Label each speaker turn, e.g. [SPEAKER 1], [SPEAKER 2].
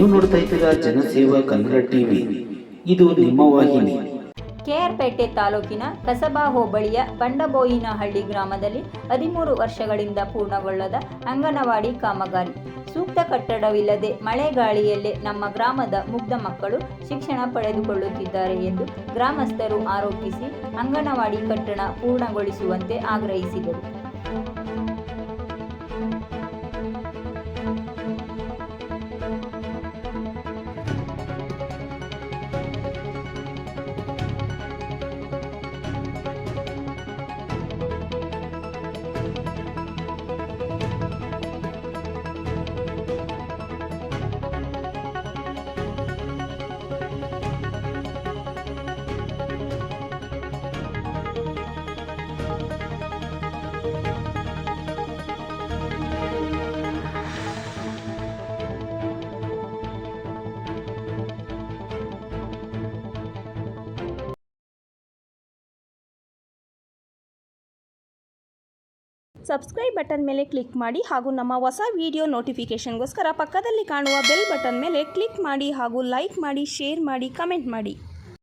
[SPEAKER 1] ನೀವು ನೋಡ್ತಾ ಇದ್ದೀರಾ ಜನಸೇವಾ ಕನ್ನಡ ಟಿವಿ, ಇದು ನಿಮ್ಮ ವಾಹಿನಿ.
[SPEAKER 2] ಕೆಆರ್ಪೇಟೆ ತಾಲೂಕಿನ ಕಸಬಾ ಹೋಬಳಿಯ ಬಂಡಬೋಯಿನಹಳ್ಳಿ ಗ್ರಾಮದಲ್ಲಿ 13 ವರ್ಷಗಳಿಂದ ಪೂರ್ಣಗೊಳ್ಳದ ಅಂಗನವಾಡಿ ಕಾಮಗಾರಿ. ಸೂಕ್ತ ಕಟ್ಟಡವಿಲ್ಲದೆ ಮಳೆಗಾಳಿಯಲ್ಲೇ ನಮ್ಮ ಗ್ರಾಮದ ಮುಗ್ಧ ಮಕ್ಕಳು ಶಿಕ್ಷಣ ಪಡೆದುಕೊಳ್ಳುತ್ತಿದ್ದಾರೆ ಎಂದು ಗ್ರಾಮಸ್ಥರು ಆರೋಪಿಸಿ ಅಂಗನವಾಡಿ ಕಟ್ಟಡ ಪೂರ್ಣಗೊಳಿಸುವಂತೆ ಆಗ್ರಹಿಸಿದರು.
[SPEAKER 3] ಸಬ್ಸ್ಕ್ರೈಬ್ ಬಟನ್ ಮೇಲೆ ಕ್ಲಿಕ್ ಮಾಡಿ ಹಾಗೂ ನಮ್ಮ ಹೊಸ ವಿಡಿಯೋ ನೋಟಿಫಿಕೇಷನ್ಗೋಸ್ಕರ ಪಕ್ಕದಲ್ಲಿ ಕಾಣುವ ಬೆಲ್ ಬಟನ್ ಮೇಲೆ ಕ್ಲಿಕ್ ಮಾಡಿ ಹಾಗೂ ಲೈಕ್ ಮಾಡಿ, ಶೇರ್ ಮಾಡಿ, ಕಮೆಂಟ್ ಮಾಡಿ.